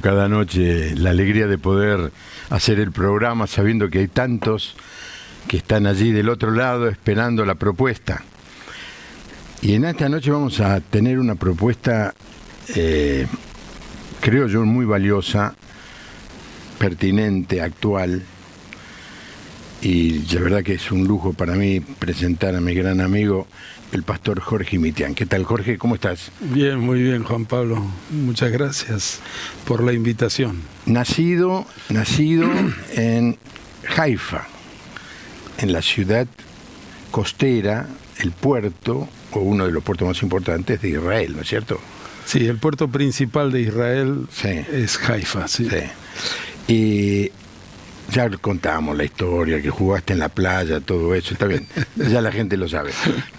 cada noche la alegría de poder hacer el programa sabiendo que hay tantos que están allí del otro lado esperando la propuesta. Y en esta noche vamos a tener una propuesta, creo yo, muy valiosa, pertinente, actual. Y la verdad que es un lujo para mí presentar a mi gran amigo, el pastor Jorge Mitián. ¿Qué tal, Jorge? ¿Cómo estás? Bien, muy bien, Juan Pablo. Muchas gracias por la invitación. Nacido en Haifa, en la ciudad costera, el puerto, o uno de los puertos más importantes de Israel, ¿no es cierto? Sí, el puerto principal de Israel es Haifa, sí. Y ya contábamos la historia, que jugaste en la playa, todo eso, está bien, ya la gente lo sabe.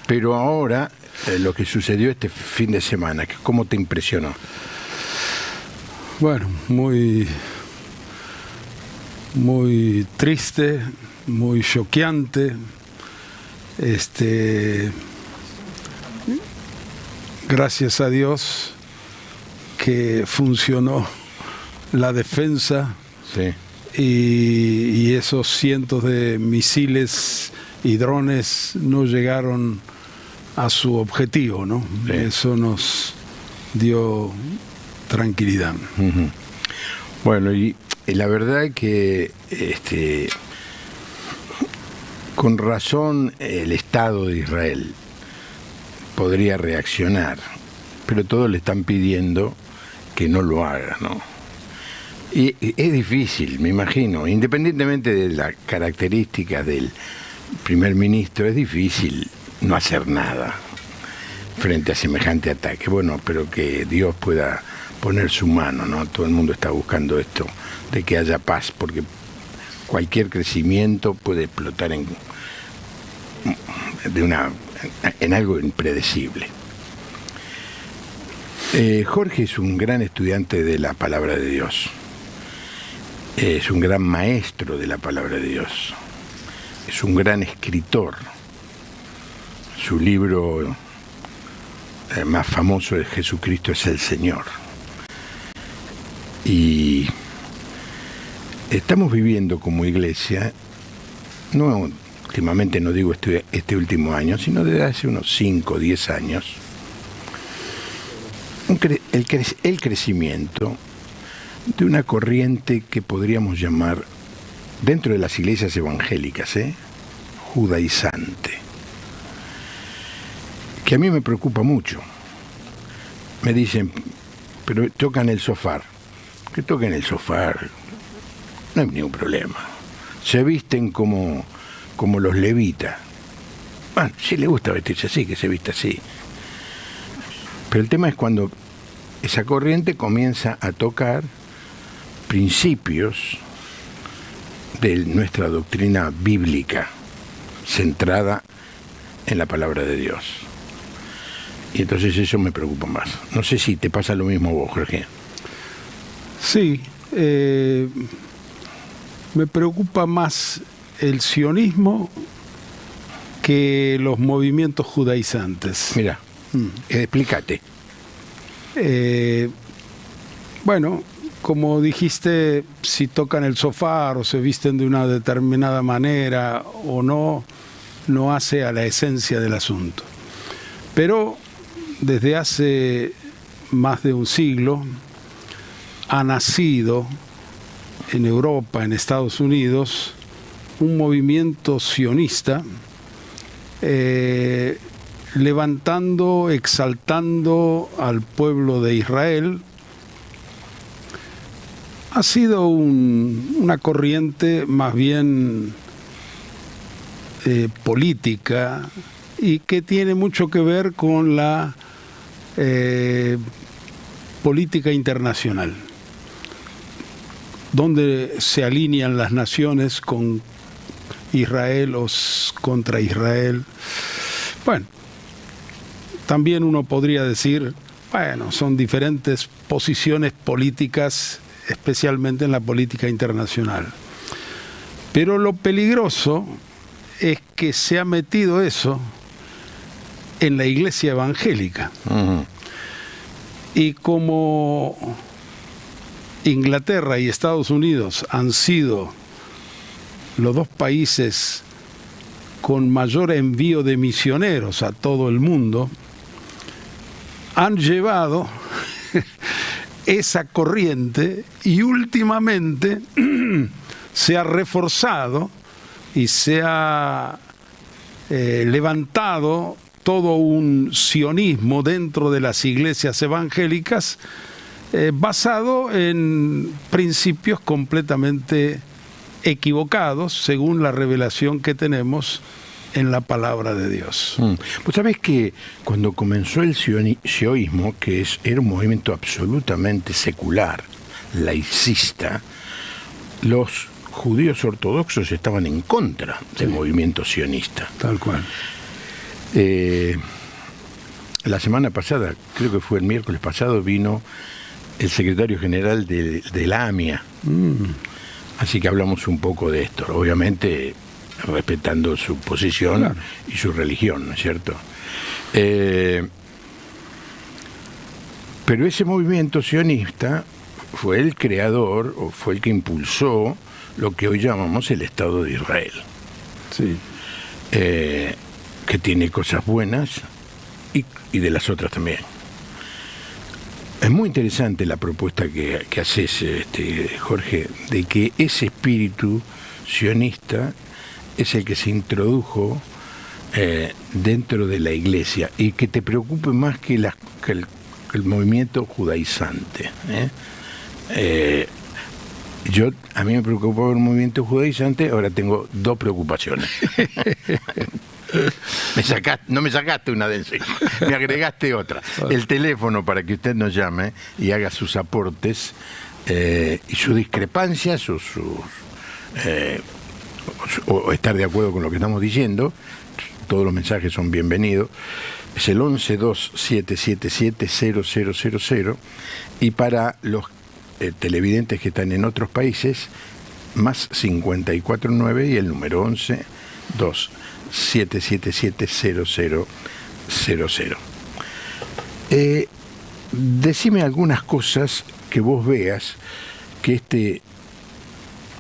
Pero ahora, lo que sucedió este fin de semana, ¿cómo te impresionó? Bueno, muy triste, muy choqueante. Gracias a Dios que funcionó la defensa. Sí. Y esos cientos de misiles y drones no llegaron a su objetivo, ¿no? Sí. Eso nos dio tranquilidad. Uh-huh. Bueno, y la verdad es que con razón el Estado de Israel podría reaccionar, pero todos le están pidiendo que no lo haga, ¿no? Y es difícil, me imagino, independientemente de las características del primer ministro, es difícil no hacer nada frente a semejante ataque. Bueno, pero que Dios pueda poner su mano, ¿no? Todo el mundo está buscando esto, de que haya paz, porque cualquier crecimiento puede explotar en algo impredecible. Jorge es un gran estudiante de la palabra de Dios. Es un gran maestro de la palabra de Dios. Es un gran escritor. Su libro más famoso de Jesucristo es El Señor. Y estamos viviendo como iglesia, no últimamente, no digo este último año, sino desde hace unos 5 o 10 años, el crecimiento de una corriente que podríamos llamar, dentro de las iglesias evangélicas, judaizante, que a mí me preocupa mucho. Me dicen, pero tocan el shofar. Que toquen el shofar, no hay ningún problema. Se visten como los levitas. Bueno, si le gusta vestirse así, que se vista así. Pero el tema es cuando esa corriente comienza a tocar principios de nuestra doctrina bíblica, centrada en la palabra de Dios. Y entonces eso me preocupa más. No sé si te pasa lo mismo a vos, Jorge. Sí, me preocupa más el sionismo que los movimientos judaizantes. Mira, explícate. Bueno, como dijiste, si tocan el shofar o se visten de una determinada manera o no hace a la esencia del asunto. Pero desde hace más de un siglo ha nacido en Europa, en Estados Unidos, un movimiento sionista levantando, exaltando al pueblo de Israel. Ha sido una corriente más bien política y que tiene mucho que ver con la política internacional, donde se alinean las naciones con Israel o contra Israel. Bueno, también uno podría decir, bueno, son diferentes posiciones políticas, especialmente en la política internacional. Pero lo peligroso es que se ha metido eso en la iglesia evangélica. Uh-huh. Y como Inglaterra y Estados Unidos han sido los dos países con mayor envío de misioneros a todo el mundo, han llevado esa corriente y últimamente se ha reforzado y se ha levantado todo un sionismo dentro de las iglesias evangélicas basado en principios completamente equivocados según la revelación que tenemos en la palabra de Dios. Pues sabés que cuando comenzó el sioísmo, que era un movimiento absolutamente secular, laicista, los judíos ortodoxos estaban en contra del movimiento sionista. Tal cual. La semana pasada, creo que fue el miércoles pasado, vino el secretario general de la AMIA. Así que hablamos un poco de esto, obviamente respetando su posición, claro, y su religión, ¿no es cierto? Pero ese movimiento sionista fue el creador, o fue el que impulsó lo que hoy llamamos el Estado de Israel. Sí. Que tiene cosas buenas y de las otras también. Es muy interesante la propuesta que haces, Jorge, de que ese espíritu sionista es el que se introdujo dentro de la iglesia y que te preocupe más que el movimiento judaizante. A mí me preocupaba el movimiento judaizante, ahora tengo dos preocupaciones. No me sacaste una de encima, me agregaste otra. El teléfono para que usted nos llame y haga sus aportes y sus discrepancias o estar de acuerdo con lo que estamos diciendo. Todos los mensajes son bienvenidos. Es el 1127770000 y para los televidentes que están en otros países, más 549 y el número 1127770000. Decime algunas cosas que vos veas que este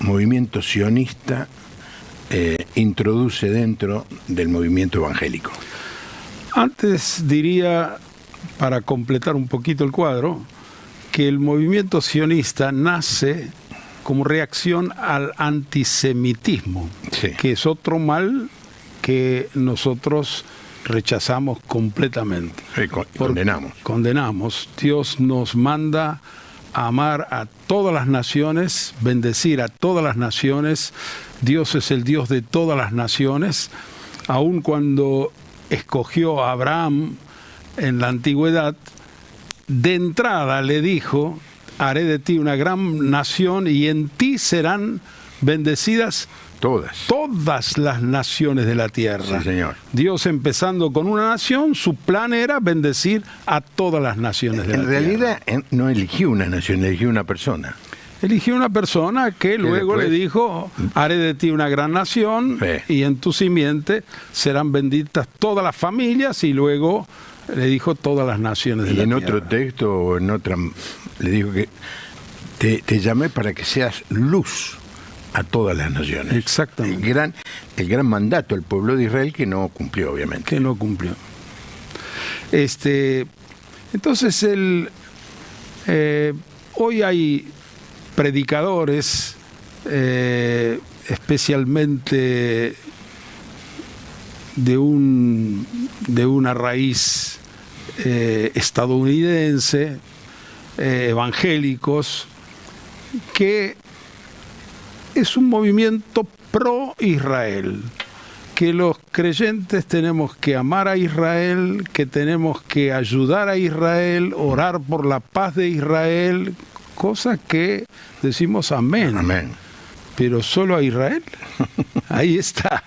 movimiento sionista introduce dentro del movimiento evangélico. Antes diría, para completar un poquito el cuadro, que el movimiento sionista nace como reacción al antisemitismo, sí, que es otro mal que nosotros rechazamos completamente. Condenamos. Dios nos manda a amar a todas las naciones, bendecir a todas las naciones. Dios es el Dios de todas las naciones. Aun cuando escogió a Abraham en la antigüedad, de entrada le dijo: haré de ti una gran nación y en ti serán bendecidas todas las naciones de la tierra. Sí, señor. Dios, empezando con una nación, su plan era bendecir a todas las naciones de la tierra. En realidad no eligió una nación, eligió una persona. Eligió una persona que luego le dijo: haré de ti una gran nación, y en tu simiente serán benditas todas las familias, y luego le dijo todas las naciones de la tierra. Y en otro texto o en otra le dijo que te llamé para que seas luz a todas las naciones. Exactamente. El gran mandato al pueblo de Israel, que no cumplió, obviamente. Que no cumplió. Entonces hoy hay predicadores, especialmente de una raíz estadounidense, evangélicos, que es un movimiento pro-Israel, que los creyentes tenemos que amar a Israel, que tenemos que ayudar a Israel, orar por la paz de Israel, cosa que decimos amén. Amén. Pero solo a Israel. Ahí está,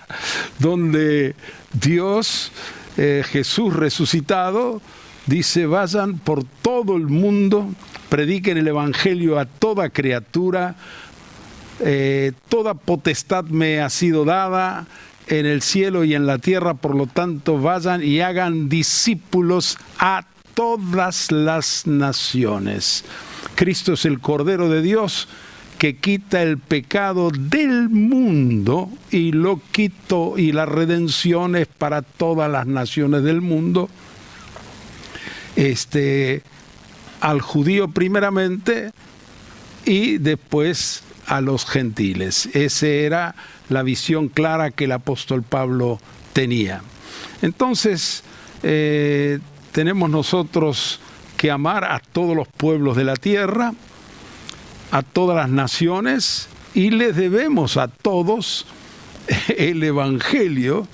donde Dios, Jesús resucitado, dice: vayan por todo el mundo, prediquen el evangelio a toda criatura, toda potestad me ha sido dada en el cielo y en la tierra, por lo tanto vayan y hagan discípulos a todas las naciones. Cristo es el Cordero de Dios que quita el pecado del mundo y lo quitó, y la redención es para todas las naciones del mundo. Al judío primeramente y después a los gentiles. Esa era la visión clara que el apóstol Pablo tenía. Entonces, tenemos nosotros que amar a todos los pueblos de la tierra, a todas las naciones, y les debemos a todos el Evangelio.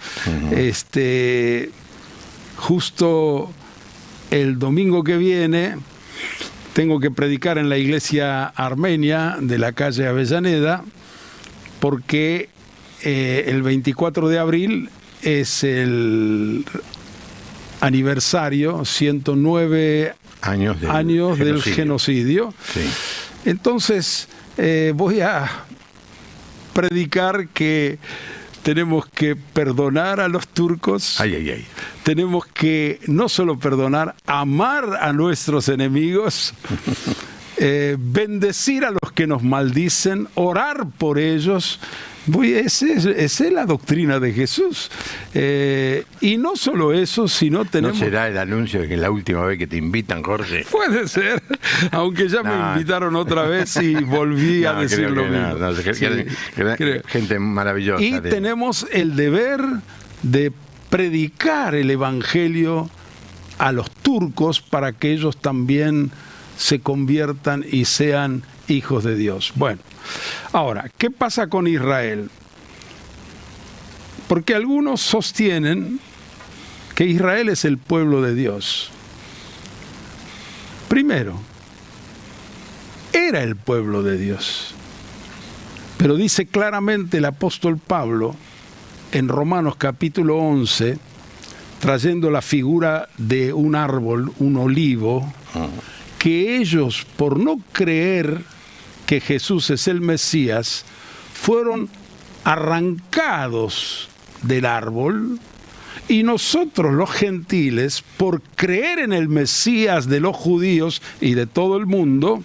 Justo el domingo que viene tengo que predicar en la iglesia armenia de la calle Avellaneda, porque el 24 de abril es el aniversario, 109 años del genocidio. Sí. Entonces voy a predicar que tenemos que perdonar a los turcos. Tenemos que no solo perdonar, amar a nuestros enemigos, bendecir a los que nos maldicen, orar por ellos. Esa es la doctrina de Jesús. Y no solo eso, sino tenemos... ¿No será el anuncio de que es la última vez que te invitan, Jorge? Puede ser, aunque ya me invitaron otra vez y volví a decir lo mismo. Gente maravillosa. Y tenemos el deber de predicar el Evangelio a los turcos para que ellos también se conviertan y sean hijos de Dios. Bueno, ahora, ¿qué pasa con Israel? Porque algunos sostienen que Israel es el pueblo de Dios. Primero, era el pueblo de Dios. Pero dice claramente el apóstol Pablo en Romanos capítulo 11, trayendo la figura de un árbol, un olivo, que ellos, por no creer que Jesús es el Mesías, fueron arrancados del árbol, y nosotros los gentiles, por creer en el Mesías de los judíos y de todo el mundo,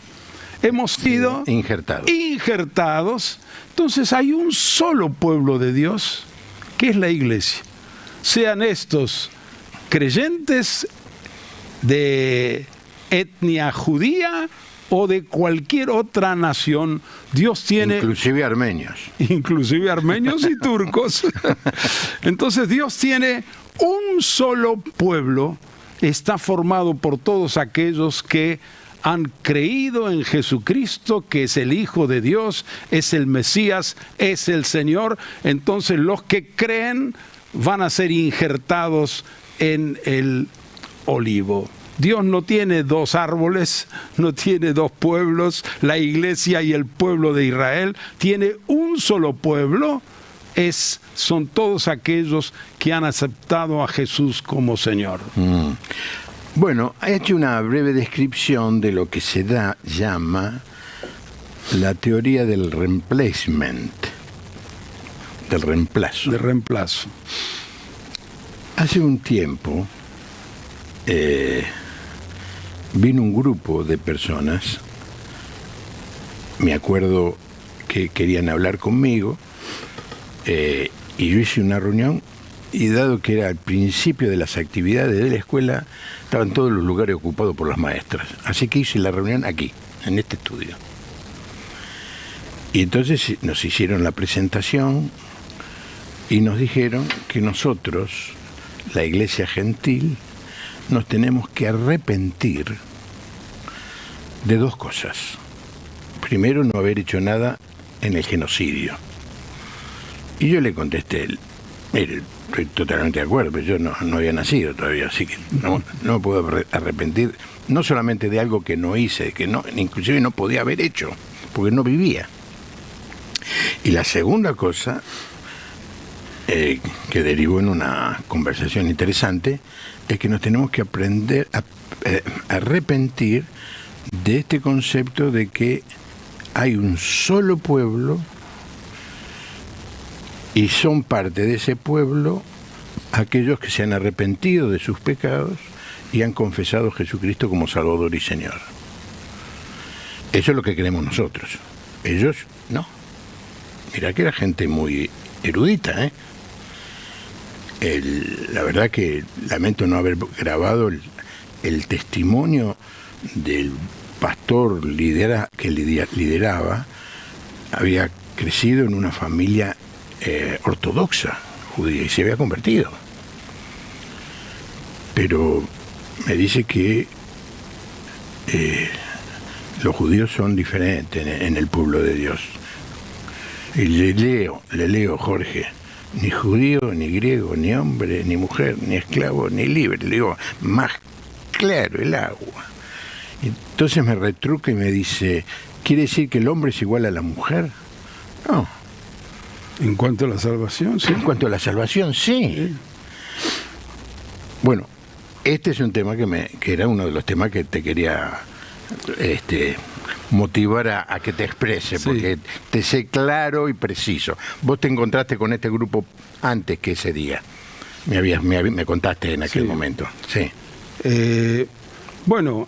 hemos sido injertados. Entonces hay un solo pueblo de Dios, que es la iglesia. Sean estos creyentes de etnia judía o de cualquier otra nación, Dios tiene... Inclusive armenios y turcos. Entonces Dios tiene un solo pueblo, está formado por todos aquellos que han creído en Jesucristo, que es el Hijo de Dios, es el Mesías, es el Señor. Entonces los que creen van a ser injertados en el olivo. Dios no tiene dos árboles, no tiene dos pueblos, la iglesia y el pueblo de Israel, tiene un solo pueblo, son todos aquellos que han aceptado a Jesús como Señor. Bueno, ha hecho una breve descripción de lo que se llama la teoría del replacement, del reemplazo. De reemplazo. Hace un tiempo vino un grupo de personas, me acuerdo que querían hablar conmigo, y yo hice una reunión, y dado que era al principio de las actividades de la escuela, estaban todos los lugares ocupados por las maestras. Así que hice la reunión aquí, en este estudio. Y entonces nos hicieron la presentación y nos dijeron que nosotros, la iglesia gentil, nos tenemos que arrepentir de dos cosas. Primero, no haber hecho nada en el genocidio. Y yo le contesté, mire, estoy totalmente de acuerdo, pero yo no había nacido todavía, así que no me puedo arrepentir, no solamente de algo que no hice, que inclusive no podía haber hecho, porque no vivía. Y la segunda cosa, que derivó en una conversación interesante, es que nos tenemos que aprender a arrepentir de este concepto de que hay un solo pueblo y son parte de ese pueblo aquellos que se han arrepentido de sus pecados y han confesado a Jesucristo como Salvador y Señor. Eso es lo que creemos nosotros. Ellos no. Mirá que era gente muy erudita, ¿eh? La verdad que lamento no haber grabado el testimonio del pastor que lideraba. Había crecido en una familia ortodoxa, judía, y se había convertido. Pero me dice que los judíos son diferentes en el pueblo de Dios. Y le leo, Jorge, ni judío, ni griego, ni hombre, ni mujer, ni esclavo, ni libre. Le digo, más claro el agua. Entonces me retruca y me dice, ¿quiere decir que el hombre es igual a la mujer? No. En cuanto a la salvación, sí. En cuanto a la salvación, sí. Bueno, este es un tema que era uno de los temas que te quería motivar a que te exprese, porque te sé claro y preciso. Vos te encontraste con este grupo antes que ese día. Me contaste en aquel momento. Sí. Bueno,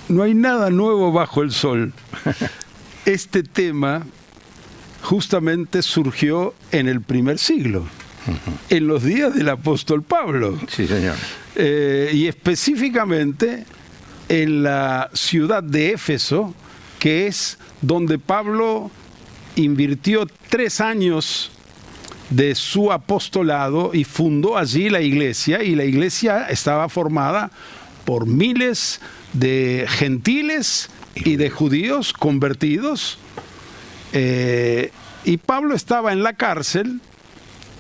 no hay nada nuevo bajo el sol. Este tema justamente surgió en el primer siglo, en los días del apóstol Pablo. Sí, señor. Y específicamente en la ciudad de Éfeso, que es donde Pablo invirtió 3 años de su apostolado y fundó allí la iglesia, y la iglesia estaba formada por miles de gentiles y de judíos convertidos, y Pablo estaba en la cárcel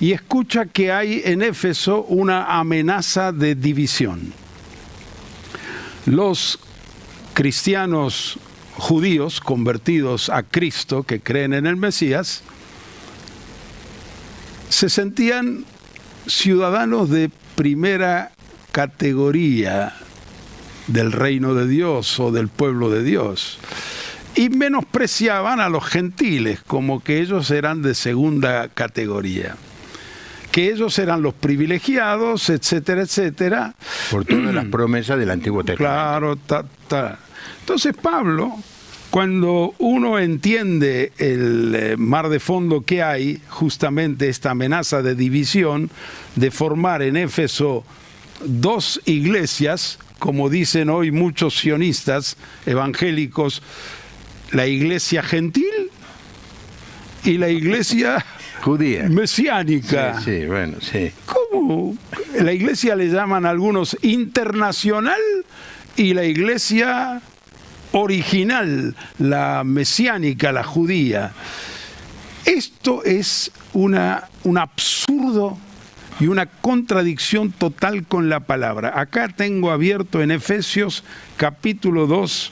y escucha que hay en Éfeso una amenaza de división. Los cristianos judíos convertidos a Cristo, que creen en el Mesías, se sentían ciudadanos de primera categoría del reino de Dios o del pueblo de Dios, y menospreciaban a los gentiles como que ellos eran de segunda categoría, que ellos eran los privilegiados, etcétera, etcétera. Por todas las promesas del Antiguo Testamento. Claro, Entonces Pablo, cuando uno entiende el mar de fondo que hay, justamente esta amenaza de división, de formar en Éfeso 2 iglesias, como dicen hoy muchos sionistas evangélicos, la iglesia gentil y la iglesia judía, mesiánica. Sí, bueno, sí. ¿Cómo? La iglesia le llaman algunos internacional y la iglesia original, la mesiánica, la judía. Esto es un absurdo y una contradicción total con la palabra. Acá tengo abierto en Efesios capítulo 2,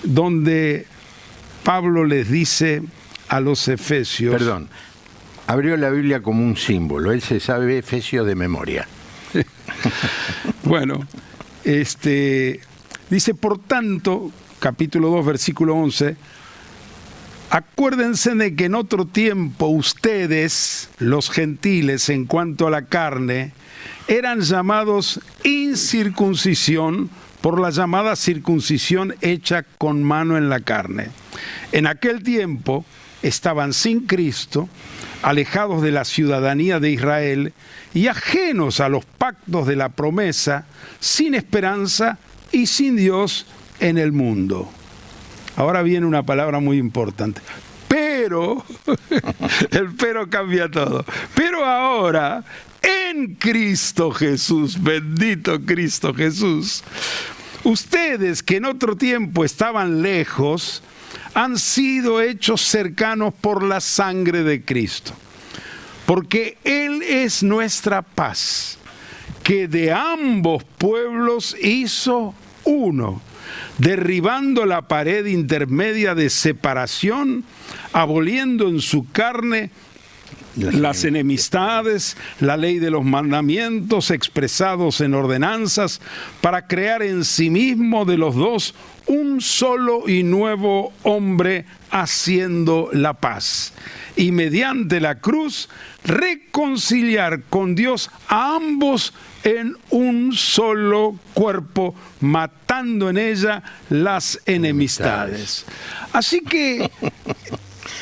donde Pablo les dice a los efesios... Perdón, abrió la Biblia como un símbolo, él se sabe Efesios de memoria. Bueno, dice, por tanto, capítulo 2, versículo 11, acuérdense de que en otro tiempo ustedes, los gentiles, en cuanto a la carne, eran llamados incircuncisión por la llamada circuncisión hecha con mano en la carne. En aquel tiempo estaban sin Cristo, alejados de la ciudadanía de Israel y ajenos a los pactos de la promesa, sin esperanza y sin Dios en el mundo. Ahora viene una palabra muy importante. Pero, el pero cambia todo. Pero ahora, en Cristo Jesús, bendito Cristo Jesús, ustedes que en otro tiempo estaban lejos, han sido hechos cercanos por la sangre de Cristo. Porque Él es nuestra paz, que de ambos pueblos hizo uno, derribando la pared intermedia de separación, aboliendo en su carne las enemistades, la ley de los mandamientos expresados en ordenanzas, para crear en sí mismo de los dos un solo y nuevo hombre, haciendo la paz, y mediante la cruz reconciliar con Dios a ambos en un solo cuerpo, matando en ella las enemistades. Así que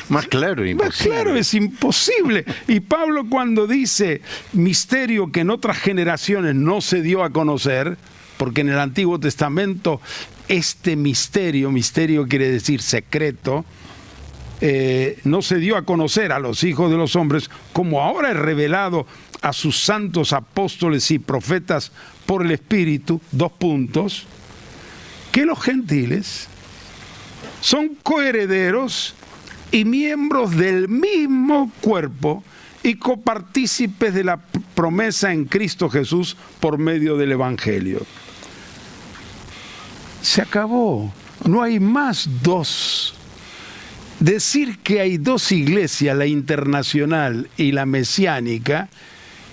más claro, imposible. Más claro es imposible. Y Pablo, cuando dice misterio que en otras generaciones no se dio a conocer, porque en el Antiguo Testamento este misterio quiere decir secreto, no se dio a conocer a los hijos de los hombres, como ahora es revelado a sus santos apóstoles y profetas por el Espíritu, que los gentiles son coherederos y miembros del mismo cuerpo y copartícipes de la promesa en Cristo Jesús por medio del Evangelio. Se acabó, no hay más dos. Decir que hay dos iglesias, la internacional y la mesiánica,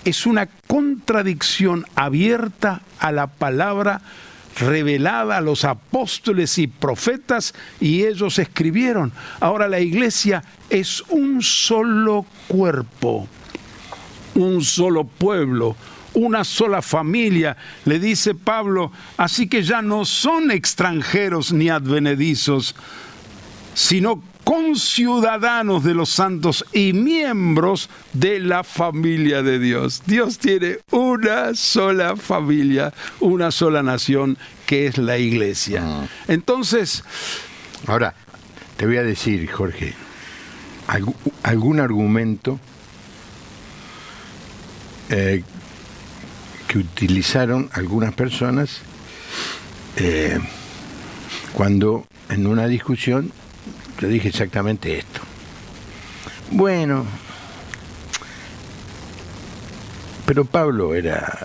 es una contradicción abierta a la palabra revelada a los apóstoles y profetas, y ellos escribieron. Ahora la iglesia es un solo cuerpo, un solo pueblo, una sola familia, le dice Pablo. Así que ya no son extranjeros ni advenedizos, sino conciudadanos de los santos y miembros de la familia de Dios. Dios tiene una sola familia, una sola nación, que es la iglesia. Entonces, ahora te voy a decir, Jorge, algún argumento que utilizaron algunas personas cuando en una discusión yo dije exactamente esto. Bueno, pero Pablo había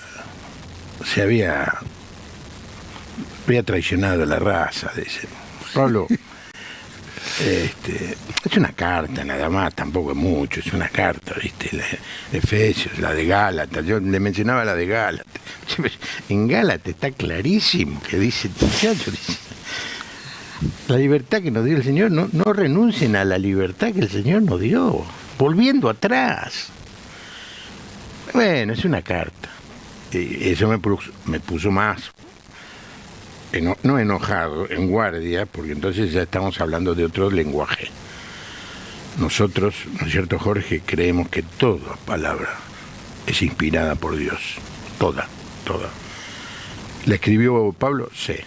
traicionado a la raza, dice. Pablo, es una carta nada más, tampoco es mucho, es una carta, ¿viste? La de Efesios, la de Gálatas, yo le mencionaba la de Gálatas. En Gálatas está clarísimo que dice, muchachos, dice, la libertad que nos dio el Señor, no renuncien a la libertad que el Señor nos dio, volviendo atrás. Bueno, es una carta. Y eso me puso más, no enojado, en guardia, porque entonces ya estamos hablando de otro lenguaje. Nosotros, ¿no es cierto, Jorge?, creemos que toda palabra es inspirada por Dios. Toda. ¿La escribió Pablo? Sí.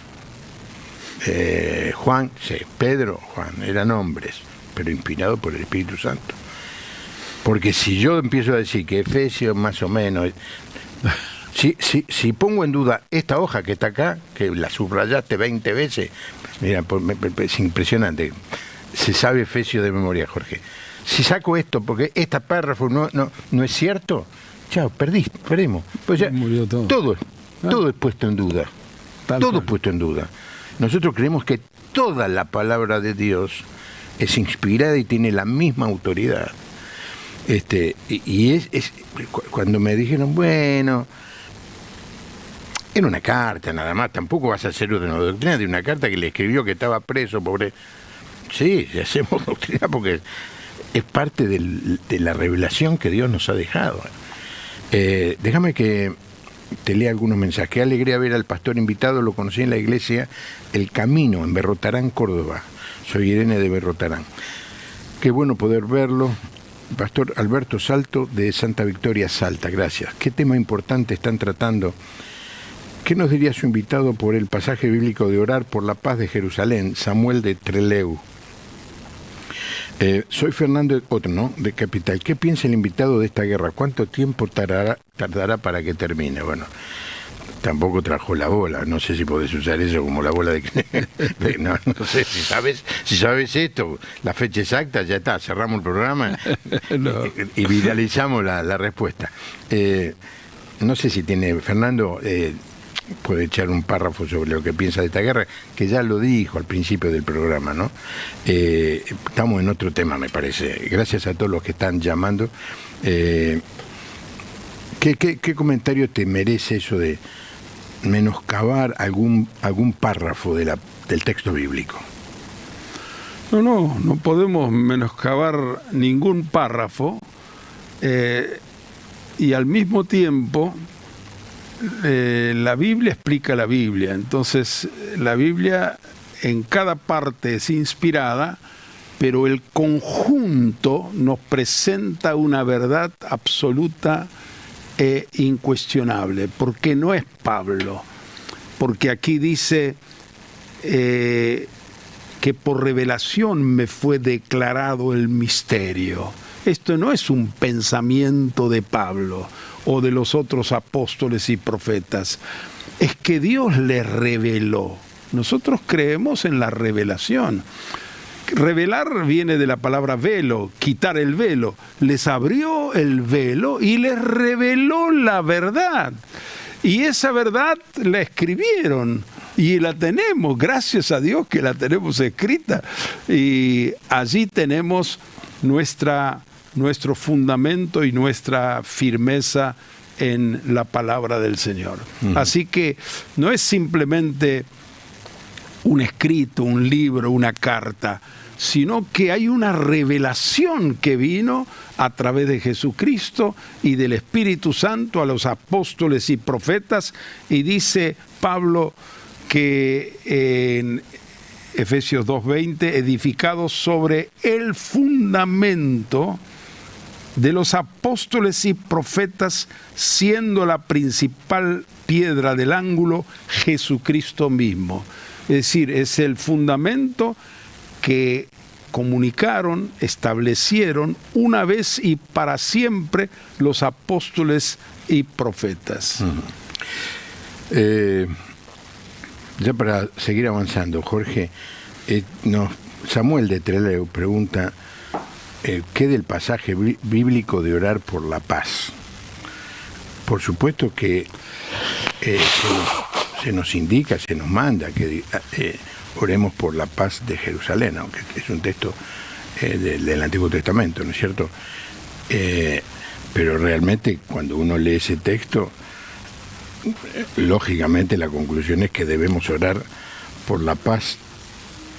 Juan, sí. Pedro, Juan, eran hombres, pero inspirados por el Espíritu Santo. Porque si yo empiezo a decir que Efesios más o menos, si pongo en duda esta hoja que está acá, que la subrayaste 20 veces, mira, es impresionante. Se sabe Efesios de memoria, Jorge. Si saco esto porque este párrafo no es cierto, chao, perdimos. Pues ya, todo es puesto en duda. Todo es puesto en duda. Nosotros creemos que toda la palabra de Dios es inspirada y tiene la misma autoridad. Y cuando me dijeron, bueno, era una carta nada más, tampoco vas a hacer una doctrina de una carta que le escribió que estaba preso, pobre. Sí, hacemos doctrina porque es parte de la revelación que Dios nos ha dejado. Déjame que te lea algunos mensajes. Qué alegría ver al pastor invitado, lo conocí en la iglesia El Camino, en Berrotarán, Córdoba. Soy Irene de Berrotarán. Qué bueno poder verlo. Pastor Alberto Salto, de Santa Victoria, Salta. Gracias. Qué tema importante están tratando. ¿Qué nos diría su invitado por el pasaje bíblico de orar por la paz de Jerusalén? Samuel de Trelew. Soy Fernando, de Capital. ¿Qué piensa el invitado de esta guerra? ¿Cuánto tiempo tardará para que termine? Bueno, tampoco trajo la bola. No sé si podés usar eso como la bola de... no sé, si sabes esto, la fecha exacta, ya está, cerramos el programa y viralizamos la respuesta. No sé si tiene... Fernando... puede echar un párrafo sobre lo que piensa de esta guerra, que ya lo dijo al principio del programa, ¿no? Estamos en otro tema, me parece. Gracias a todos los que están llamando. ¿Qué comentario te merece eso de menoscabar algún párrafo del texto bíblico? No podemos menoscabar ningún párrafo, y al mismo tiempo la Biblia explica la Biblia. Entonces la Biblia en cada parte es inspirada, pero el conjunto nos presenta una verdad absoluta e incuestionable, porque no es Pablo, porque aquí dice que por revelación me fue declarado el misterio. Esto no es un pensamiento de Pablo o de los otros apóstoles y profetas, es que Dios le reveló. Nosotros creemos en la revelación. Revelar viene de la palabra velo, quitar el velo. Les abrió el velo y les reveló la verdad. Y esa verdad la escribieron y la tenemos, gracias a Dios que la tenemos escrita. Y allí tenemos nuestro fundamento y nuestra firmeza en la palabra del Señor. Así que no es simplemente un escrito, un libro, una carta, sino que hay una revelación que vino a través de Jesucristo y del Espíritu Santo a los apóstoles y profetas, y dice Pablo que en Efesios 2:20, edificados sobre el fundamento de los apóstoles y profetas, siendo la principal piedra del ángulo Jesucristo mismo. Es decir, es el fundamento que comunicaron, establecieron una vez y para siempre los apóstoles y profetas. Ya para seguir avanzando, Jorge, Samuel de Trelew pregunta, ¿qué del pasaje bíblico de orar por la paz? Por supuesto que se nos indica, se nos manda que oremos por la paz de Jerusalén, aunque es un texto del Antiguo Testamento, ¿no es cierto? Pero realmente cuando uno lee ese texto, lógicamente la conclusión es que debemos orar por la paz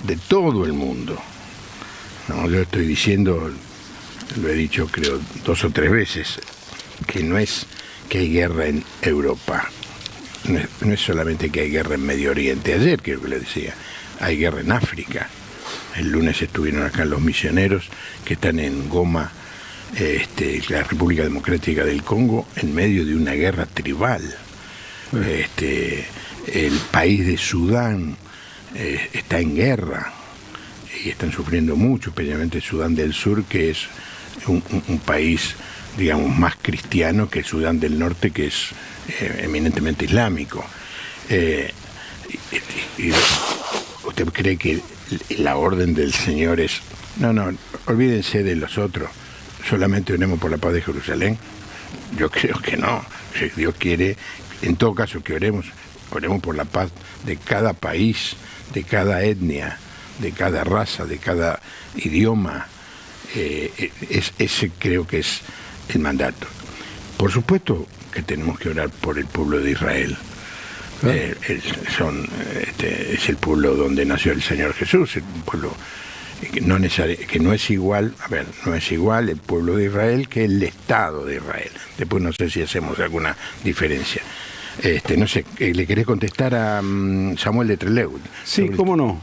de todo el mundo. No, yo estoy diciendo, lo he dicho creo 2 o 3 veces, que no es que hay guerra en Europa, no es solamente que hay guerra en Medio Oriente. Ayer creo que le decía, hay guerra en África. El lunes estuvieron acá los misioneros que están en Goma, la República Democrática del Congo, en medio de una guerra tribal. El país de Sudán está en guerra y están sufriendo mucho, especialmente Sudán del Sur, que es un país, digamos, más cristiano que Sudán del Norte, que es eminentemente islámico. ¿Usted cree que la orden del Señor es, no, olvídense de los otros, solamente oremos por la paz de Jerusalén? Yo creo que no. Dios quiere, en todo caso, que oremos por la paz de cada país, de cada etnia, de cada raza, de cada idioma. Ese creo que es el mandato. Por supuesto que tenemos que orar por el pueblo de Israel. Es el pueblo donde nació el Señor Jesús, un pueblo que no es igual, no es igual el pueblo de Israel que el Estado de Israel. Después no sé si hacemos alguna diferencia. No sé, ¿le querés contestar a Samuel de Trelew? Sí, cómo no.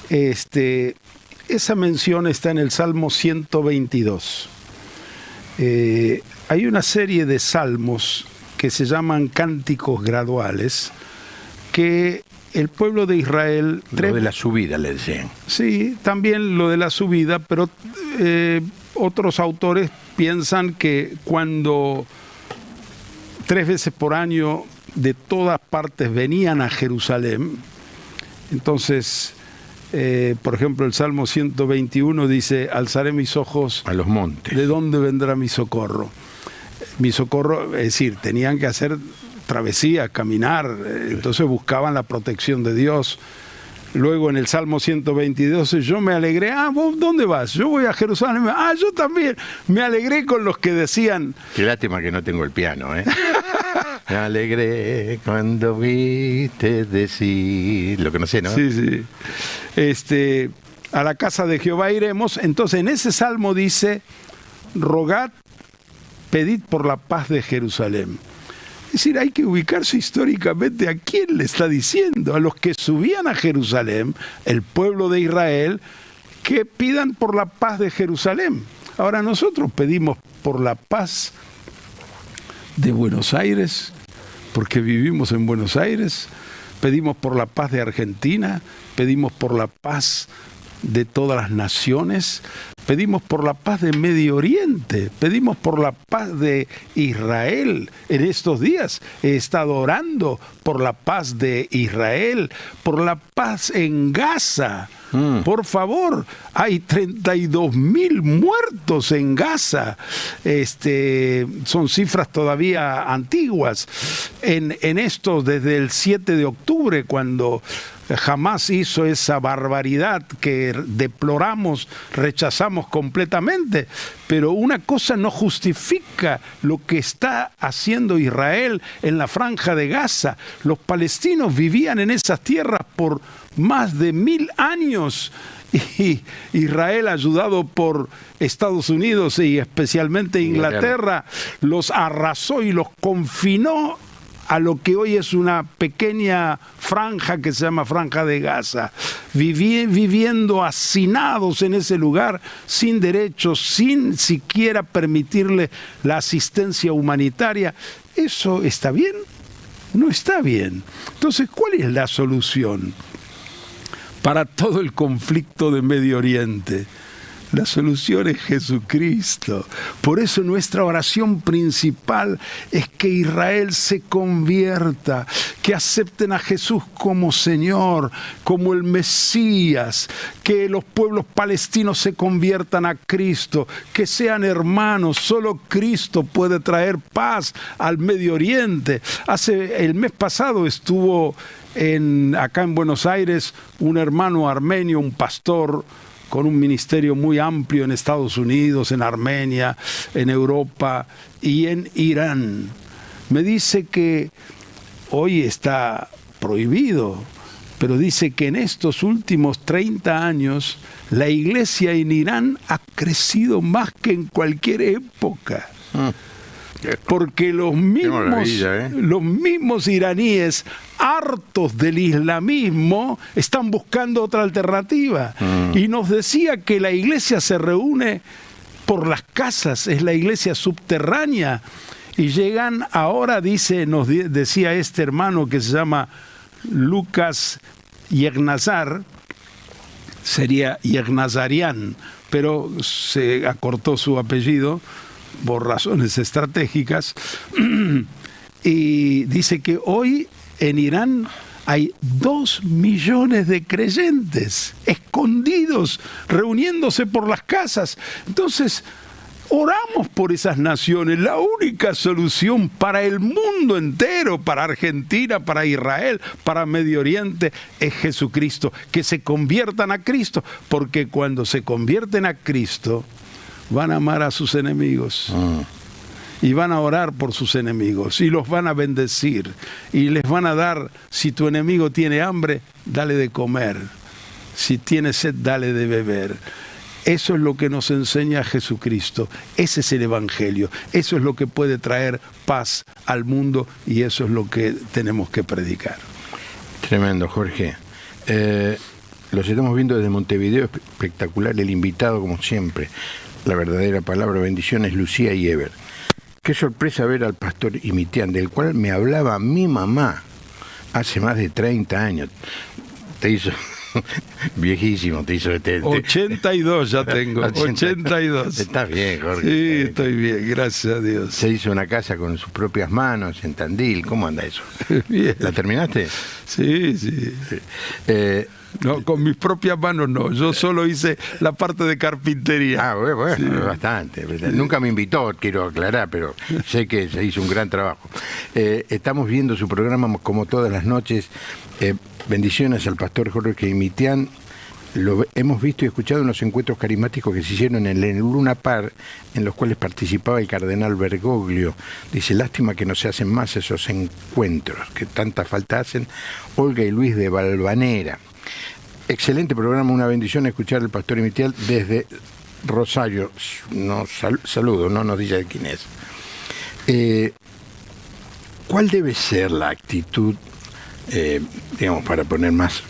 Esa mención está en el Salmo 122. Hay una serie de salmos que se llaman cánticos graduales, que el pueblo de Israel... Lo de la subida, le decían. Sí, también lo de la subida, pero otros autores piensan que cuando 3 veces por año de todas partes venían a Jerusalén, entonces, por ejemplo, el Salmo 121 dice, alzaré mis ojos a los montes. ¿De dónde vendrá mi socorro? Mi socorro, es decir, tenían que hacer travesía, caminar, entonces buscaban la protección de Dios. Luego en el Salmo 122, yo me alegré. ¿Vos dónde vas? Yo voy a Jerusalén. Yo también. Me alegré con los que decían... Qué lástima que no tengo el piano, ¿eh? Me alegré cuando viste decir... Lo que no sé, ¿no? Sí, sí. A la casa de Jehová iremos. Entonces en ese Salmo dice, rogad, pedid por la paz de Jerusalén. Es decir, hay que ubicarse históricamente a quién le está diciendo, a los que subían a Jerusalén, el pueblo de Israel, que pidan por la paz de Jerusalén. Ahora nosotros pedimos por la paz de Buenos Aires, porque vivimos en Buenos Aires, pedimos por la paz de Argentina, pedimos por la paz de todas las naciones, pedimos por la paz de Medio Oriente, pedimos por la paz de Israel. En estos días he estado orando por la paz de Israel, por la paz en Gaza. Por favor, hay 32.000 muertos en Gaza. Son cifras todavía antiguas. En esto, desde el 7 de octubre, cuando Hamás hizo esa barbaridad que deploramos, rechazamos completamente, pero una cosa no justifica lo que está haciendo Israel en la franja de Gaza. Los palestinos vivían en esas tierras por más de 1000 años y Israel, ayudado por Estados Unidos y especialmente Inglaterra, los arrasó y los confinó a lo que hoy es una pequeña franja que se llama Franja de Gaza, viviendo hacinados en ese lugar, sin derechos, sin siquiera permitirle la asistencia humanitaria. ¿Eso está bien? No está bien. Entonces, ¿cuál es la solución para todo el conflicto de Medio Oriente? La solución es Jesucristo. Por eso nuestra oración principal es que Israel se convierta, que acepten a Jesús como Señor, como el Mesías, que los pueblos palestinos se conviertan a Cristo, que sean hermanos. Solo Cristo puede traer paz al Medio Oriente. El mes pasado estuvo acá en Buenos Aires un hermano armenio, un pastor con un ministerio muy amplio en Estados Unidos, en Armenia, en Europa y en Irán. Me dice que hoy está prohibido, pero dice que en estos últimos 30 años la iglesia en Irán ha crecido más que en cualquier época. Porque los mismos iraníes, hartos del islamismo, están buscando otra alternativa. Y nos decía que la iglesia se reúne por las casas, es la iglesia subterránea. Y llegan ahora, decía este hermano que se llama Lucas Yegnazar, sería Yegnazarian, pero se acortó su apellido por razones estratégicas, y dice que hoy en Irán hay 2 millones de creyentes escondidos, reuniéndose por las casas. Entonces, oramos por esas naciones. La única solución para el mundo entero, para Argentina, para Israel, para Medio Oriente, es Jesucristo. Que se conviertan a Cristo, porque cuando se convierten a Cristo, van a amar a sus enemigos y van a orar por sus enemigos y los van a bendecir y les van a dar, si tu enemigo tiene hambre, dale de comer, si tiene sed, dale de beber. Eso es lo que nos enseña Jesucristo, ese es el Evangelio, eso es lo que puede traer paz al mundo y eso es lo que tenemos que predicar. Tremendo, Jorge. Los estamos viendo desde Montevideo, espectacular el invitado como siempre. La verdadera palabra, bendiciones, Lucía y Ever. Qué sorpresa ver al pastor Imitian, del cual me hablaba mi mamá hace más de 30 años. Te hizo viejísimo, te hizo... 82 ya tengo, 82. Estás bien, Jorge. Sí, estoy bien, gracias a Dios. Se hizo una casa con sus propias manos en Tandil. ¿Cómo anda eso? Bien. ¿La terminaste? Sí. No, con mis propias manos no. Yo solo hice la parte de carpintería. Ah, bueno, Sí. bastante. Nunca me invitó, quiero aclarar, pero sé que se hizo un gran trabajo. Estamos viendo su programa como todas las noches. Bendiciones al pastor Jorge Imitián. Lo hemos visto y escuchado en los encuentros carismáticos que se hicieron en el Luna Par, en los cuales participaba el cardenal Bergoglio. Dice, lástima que no se hacen más esos encuentros, que tanta falta hacen. Olga y Luis de Valvanera. Excelente programa, una bendición escuchar al pastor Imitián desde Rosario. Saludo, no nos dice de quién es. ¿Cuál debe ser la actitud, digamos, para poner más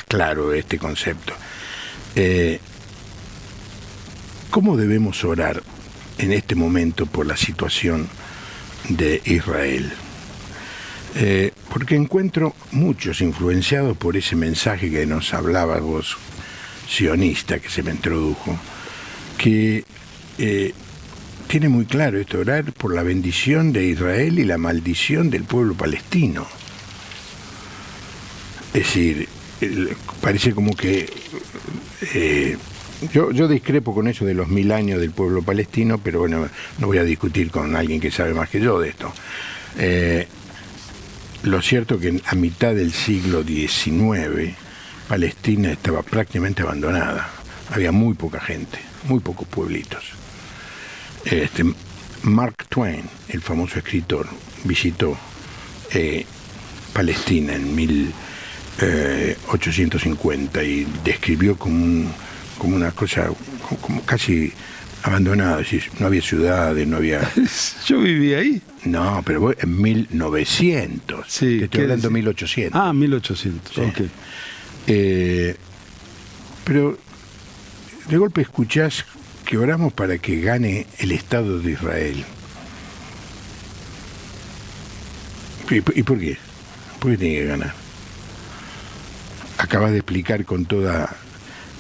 claro este concepto? ¿Cómo debemos orar en este momento por la situación de Israel? Porque encuentro muchos influenciados por ese mensaje que nos hablaba vos, sionista, que se me introdujo, que tiene muy claro esto, orar por la bendición de Israel y la maldición del pueblo palestino. Es decir, parece como que yo discrepo con eso de los 1000 años del pueblo palestino, pero bueno, no voy a discutir con alguien que sabe más que yo de esto. Lo cierto es que a mitad del siglo XIX Palestina estaba prácticamente abandonada, había muy poca gente, muy pocos pueblitos. Mark Twain, el famoso escritor, visitó Palestina en 1850 y describió como una cosa como casi abandonada, es decir, no había ciudades, no había... Yo viví ahí. No, pero vos en 1900, Sí, te estoy hablando de 1800. Ah, 1800, Sí. ok. Pero de golpe escuchás que oramos para que gane el Estado de Israel. ¿Y por qué? ¿Por qué tiene que ganar? Acabas de explicar con toda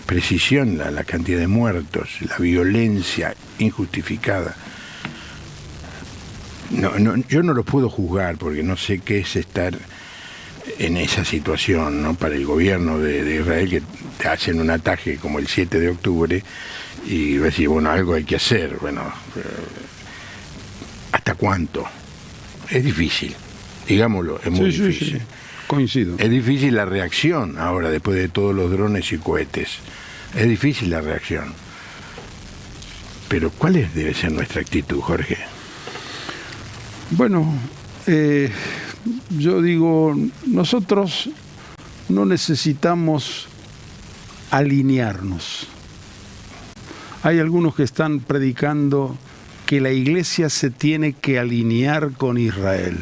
precisión la cantidad de muertos, la violencia injustificada. Yo no lo puedo juzgar porque no sé qué es estar en esa situación, ¿no? Para el gobierno de Israel, que te hacen un ataque como el 7 de octubre y decir, bueno, algo hay que hacer. Bueno, ¿hasta cuánto? Es difícil, digámoslo, es muy difícil. Sí. Coincido. Es difícil la reacción ahora, después de todos los drones y cohetes. Es difícil la reacción. Pero ¿cuál debe ser nuestra actitud, Jorge? Bueno, yo digo, nosotros no necesitamos alinearnos. Hay algunos que están predicando que la iglesia se tiene que alinear con Israel.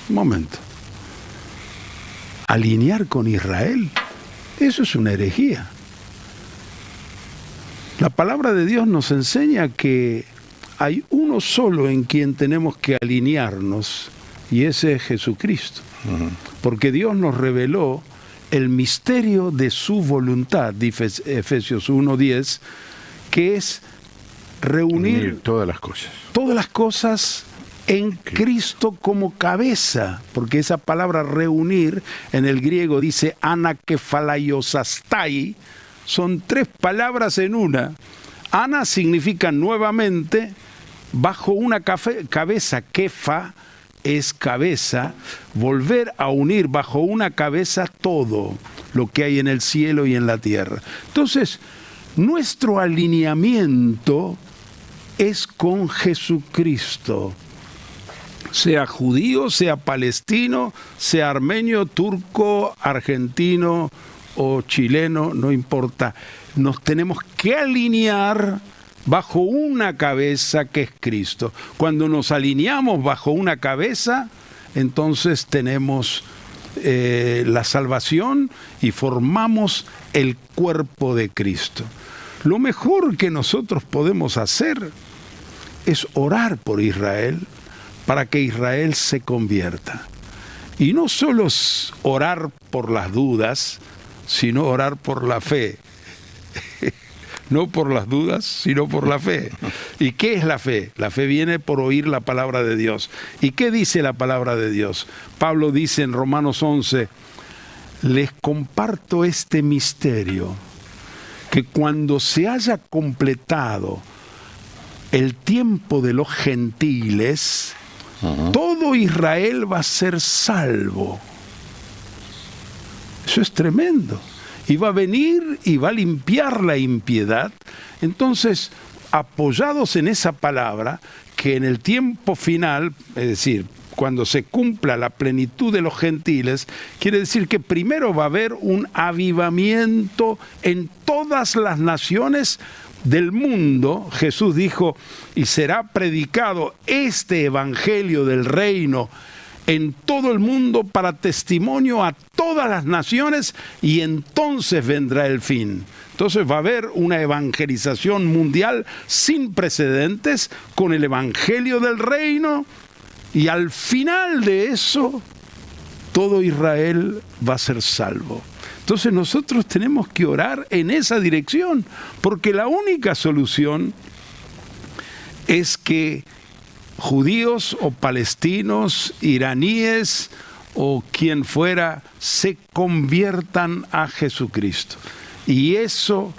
Un momento. ¿Alinear con Israel? Eso es una herejía. La palabra de Dios nos enseña que hay uno solo en quien tenemos que alinearnos, y ese es Jesucristo. Porque Dios nos reveló el misterio de su voluntad, dice Efesios 1:10, que es reunir todas las cosas. Todas las cosas en Cristo como cabeza, porque esa palabra reunir en el griego dice anakephalaiosastai, son 3 palabras en una. Ana significa nuevamente bajo una cabeza, kefa es cabeza, volver a unir bajo una cabeza todo lo que hay en el cielo y en la tierra. Entonces, nuestro alineamiento es con Jesucristo. Sea judío, sea palestino, sea armenio, turco, argentino o chileno, no importa. Nos tenemos que alinear bajo una cabeza que es Cristo. Cuando nos alineamos bajo una cabeza, entonces tenemos la salvación y formamos el cuerpo de Cristo. Lo mejor que nosotros podemos hacer es orar por Israel, para que Israel se convierta. Y no solo es orar por las dudas, sino orar por la fe. No por las dudas, sino por la fe. ¿Y qué es la fe? La fe viene por oír la palabra de Dios. ¿Y qué dice la palabra de Dios? Pablo dice en Romanos 11, les comparto este misterio, que cuando se haya completado el tiempo de los gentiles, todo Israel va a ser salvo. Eso es tremendo. Y va a venir y va a limpiar la impiedad. Entonces, apoyados en esa palabra, que en el tiempo final, es decir, cuando se cumpla la plenitud de los gentiles, quiere decir que primero va a haber un avivamiento en todas las naciones del mundo. Jesús dijo, y será predicado este evangelio del reino en todo el mundo para testimonio a todas las naciones, y entonces vendrá el fin. Entonces va a haber una evangelización mundial sin precedentes con el evangelio del reino, y al final de eso todo Israel va a ser salvo. Entonces nosotros tenemos que orar en esa dirección, porque la única solución es que judíos o palestinos, iraníes o quien fuera, se conviertan a Jesucristo. Y eso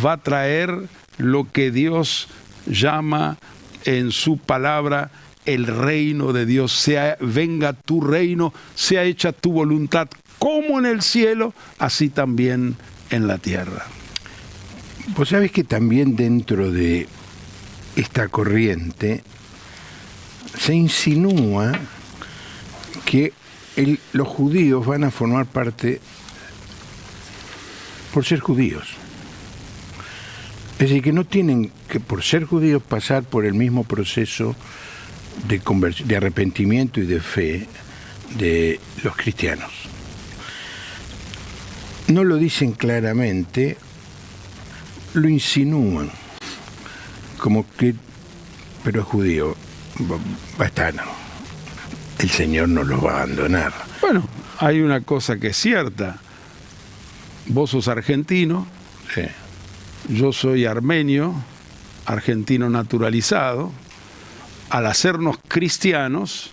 va a traer lo que Dios llama en su palabra el reino de Dios. Venga tu reino, sea hecha tu voluntad, como en el cielo, así también en la tierra. Vos sabés que también dentro de esta corriente se insinúa que los judíos van a formar parte por ser judíos. Es decir, que no tienen que, por ser judíos, pasar por el mismo proceso de arrepentimiento y de fe de los cristianos. No lo dicen claramente, lo insinúan, como que, pero es judío, va a estar, el Señor no los va a abandonar. Bueno, hay una cosa que es cierta. Vos sos argentino, Sí. yo soy armenio, argentino naturalizado. Al hacernos cristianos,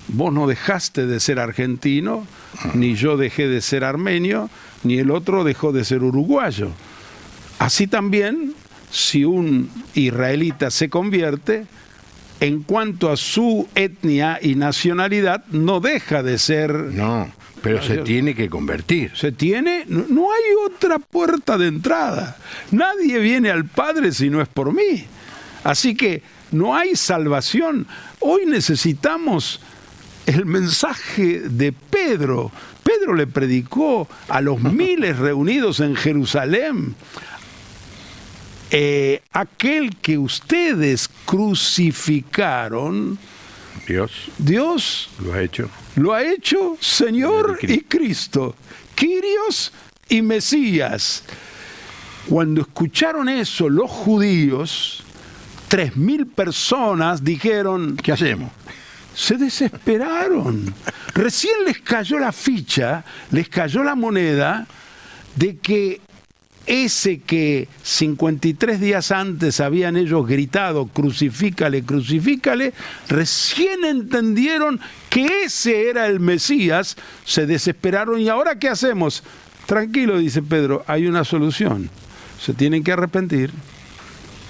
vos no dejaste de ser argentino, ni yo dejé de ser armenio, ni el otro dejó de ser uruguayo. Así también, si un israelita se convierte, en cuanto a su etnia y nacionalidad, no deja de ser... No, pero se tiene que convertir. No hay otra puerta de entrada. Nadie viene al Padre si no es por mí. Así que no hay salvación. Hoy necesitamos el mensaje de Pedro. Pedro le predicó a los miles reunidos en Jerusalén. Aquel que ustedes crucificaron, Dios lo ha hecho Señor y Cristo, Kyrios y Mesías. Cuando escucharon eso los judíos, 3.000 personas dijeron, ¿qué hacemos? Se desesperaron. Recién les cayó la ficha, les cayó la moneda de que ese que 53 días antes habían ellos gritado, crucifícale, crucifícale, recién entendieron que ese era el Mesías, se desesperaron. ¿Y ahora qué hacemos? Tranquilo, dice Pedro, hay una solución. Se tienen que arrepentir,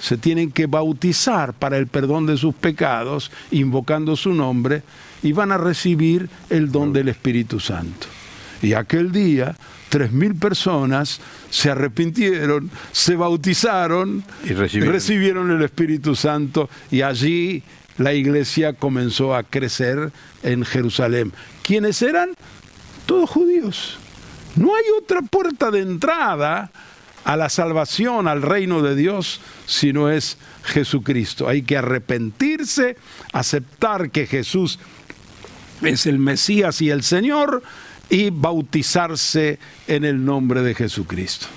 se tienen que bautizar para el perdón de sus pecados, invocando su nombre, y van a recibir el don del Espíritu Santo. Y aquel día 3.000 personas se arrepintieron, se bautizaron y recibieron el Espíritu Santo, y allí la iglesia comenzó a crecer en Jerusalén. ¿Quiénes eran? Todos judíos. No hay otra puerta de entrada a la salvación, al reino de Dios, si no es Jesucristo. Hay que arrepentirse, aceptar que Jesús es el Mesías y el Señor, y bautizarse en el nombre de Jesucristo.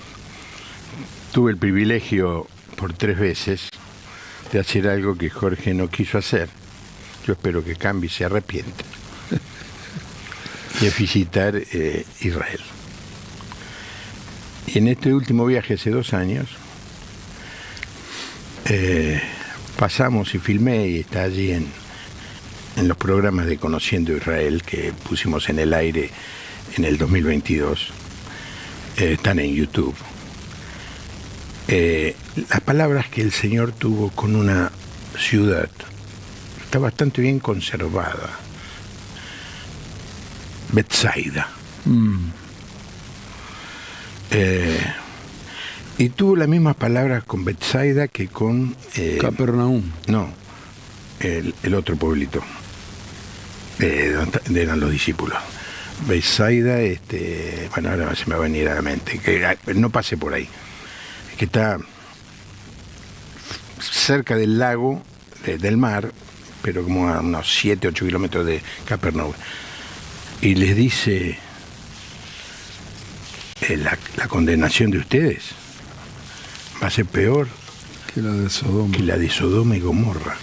Tuve el privilegio por 3 veces de hacer algo que Jorge no quiso hacer. Yo espero que cambie y se arrepienta. Y es visitar Israel. Y en este último viaje hace 2 años, pasamos y filmé, y está allí en los programas de Conociendo Israel que pusimos en el aire en el 2022. Están en YouTube. Las palabras que el Señor tuvo con una ciudad está bastante bien conservada. Betsaida. Y tuvo las mismas palabras con Betsaida que con... Capernaum. No, el otro pueblito, donde eran los discípulos. Betsaida, bueno, ahora se me va a venir a la mente, que no pase por ahí, que está cerca del lago, del mar, pero como a unos 7-8 kilómetros de Capernaum. Y les dice, la condenación de ustedes va a ser peor que la de Sodoma. Que la de Sodoma y Gomorra.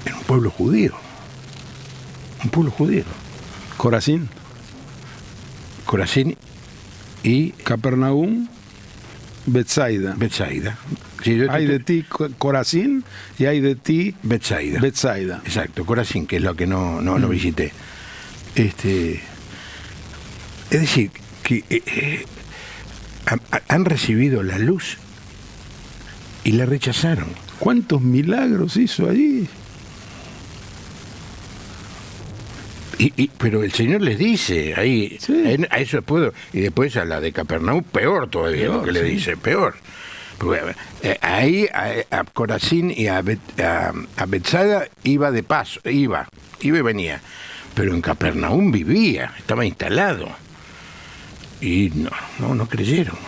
En un pueblo judío. Un pueblo judío. Corazín. Corazín y Capernaum, Betsaida. Betsaida. Sí, hay de ti Corazín y hay de ti Betsaida. Betsaida. Exacto, Corazín, que es lo que no visité. Es decir, que han recibido la luz y la rechazaron. ¿Cuántos milagros hizo allí? Pero el Señor les dice, ahí, sí. A eso puedo, y después a la de Capernaum, peor todavía, peor, lo que le dice, peor. Porque, ahí a Corazín y a Betsaida iba de paso, iba y venía, pero en Capernaum vivía, estaba instalado, y no creyeron.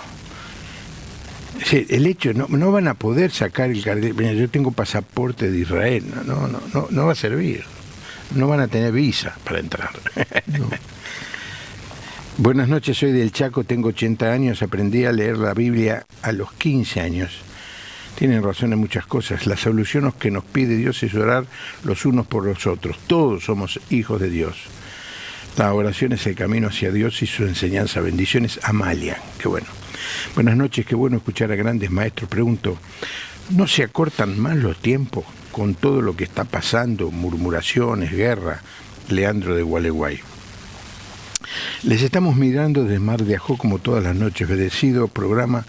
El hecho, no van a poder sacar el cartel. Mira, yo tengo pasaporte de Israel, no va a servir. No van a tener visa para entrar. No. Buenas noches, soy del Chaco, tengo 80 años, aprendí a leer la Biblia a los 15 años. Tienen razón en muchas cosas. La solución que nos pide Dios es orar los unos por los otros. Todos somos hijos de Dios. La oración es el camino hacia Dios y su enseñanza. Bendiciones, Amalia. Qué bueno. Buenas noches, qué bueno escuchar a grandes maestros. Pregunto, ¿no se acortan más los tiempos con todo lo que está pasando? Murmuraciones, guerra. Leandro de Gualeguay. Les estamos mirando desde Mar de Ajó como todas las noches. Bendecido programa,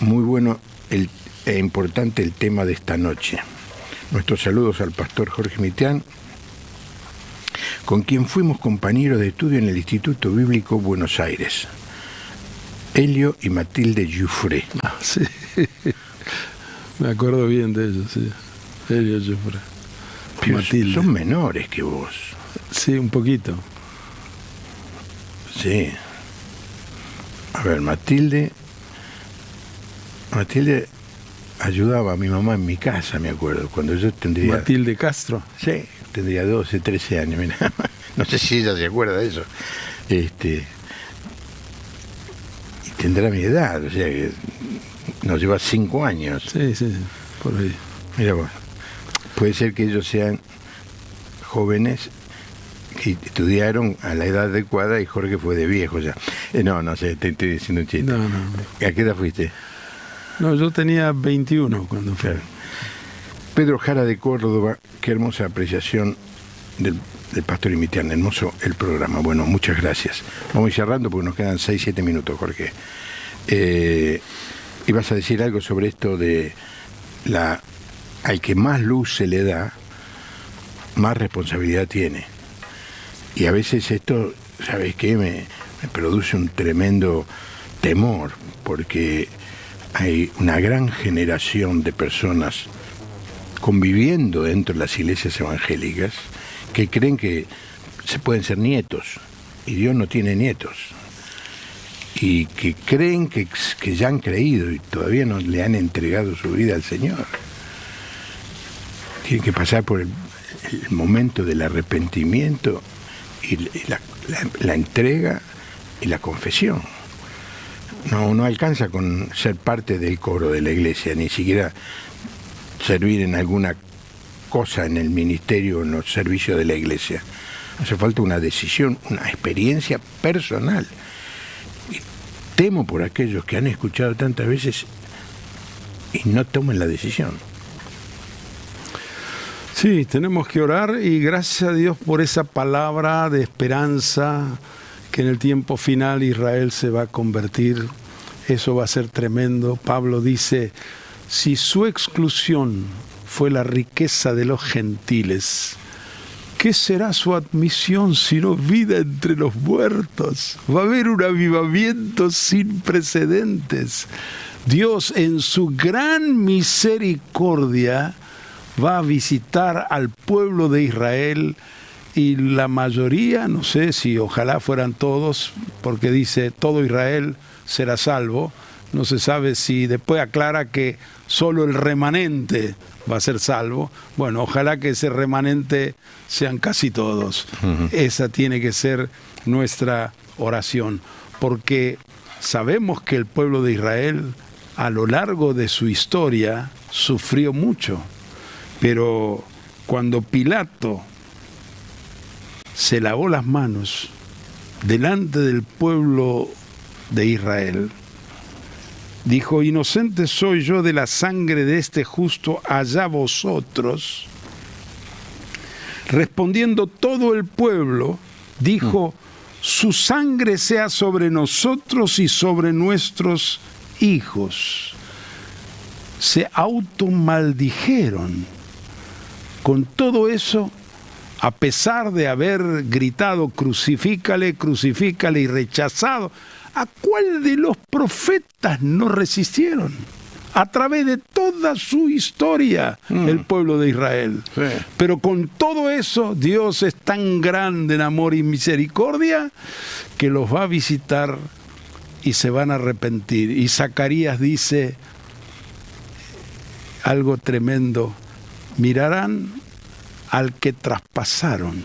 muy bueno e importante el tema de esta noche. Nuestros saludos al pastor Jorge Mitián, con quien fuimos compañeros de estudio en el Instituto Bíblico Buenos Aires. Helio y Matilde Giuffre. Ah, sí. Me acuerdo bien de ellos, sí. Helio y Giuffre. Matilde. Son menores que vos. Sí, un poquito. Sí. A ver, Matilde ayudaba a mi mamá en mi casa, me acuerdo, cuando yo tendría... Matilde Castro. Sí, tendría 12, 13 años, mira. No sé si ella se acuerda de eso. Y tendrá mi edad, o sea que nos lleva 5 años. Sí, por ahí. Mira vos, puede ser que ellos sean jóvenes que estudiaron a la edad adecuada y Jorge fue de viejo ya. No sé, te estoy diciendo un chiste. No. ¿A qué edad fuiste? No, yo tenía 21 cuando fui. Claro. Pedro Jara de Córdoba, qué hermosa apreciación del pastor Mitián, hermoso el programa. Bueno, muchas gracias. Vamos cerrando porque nos quedan 6-7 minutos, Jorge. Y vas a decir algo sobre esto de al que más luz se le da, más responsabilidad tiene. Y a veces esto, ¿sabes qué? Me produce un tremendo temor, porque hay una gran generación de personas conviviendo dentro de las iglesias evangélicas que creen que se pueden ser nietos, y Dios no tiene nietos, y que creen que ya han creído y todavía no le han entregado su vida al Señor. Tienen que pasar por el momento del arrepentimiento y la entrega y la confesión. No alcanza con ser parte del coro de la iglesia, ni siquiera servir en alguna cosa en el ministerio, en los servicios de la iglesia. Hace falta una decisión, una experiencia personal. Y temo por aquellos que han escuchado tantas veces y no toman la decisión. Sí, tenemos que orar, y gracias a Dios por esa palabra de esperanza que en el tiempo final Israel se va a convertir. Eso va a ser tremendo. Pablo dice, si su exclusión fue la riqueza de los gentiles, ¿qué será su admisión sino vida entre los muertos? Va a haber un avivamiento sin precedentes. Dios en su gran misericordia va a visitar al pueblo de Israel y la mayoría, no sé si ojalá fueran todos, porque dice todo Israel será salvo. No se sabe si después aclara que solo el remanente va a ser salvo. Bueno, ojalá que ese remanente sean casi todos. Esa tiene que ser nuestra oración, porque sabemos que el pueblo de Israel a lo largo de su historia sufrió mucho, pero cuando Pilato se lavó las manos delante del pueblo de Israel, dijo, inocente soy yo de la sangre de este justo, allá vosotros. Respondiendo todo el pueblo, dijo, su sangre sea sobre nosotros y sobre nuestros hijos. Se automaldijeron. Con todo eso, a pesar de haber gritado, crucifícale, crucifícale, y rechazado, ¿a cuál de los profetas no resistieron? A través de toda su historia, el pueblo de Israel. Sí. Pero con todo eso, Dios es tan grande en amor y misericordia que los va a visitar y se van a arrepentir. Y Zacarías dice algo tremendo: mirarán al que traspasaron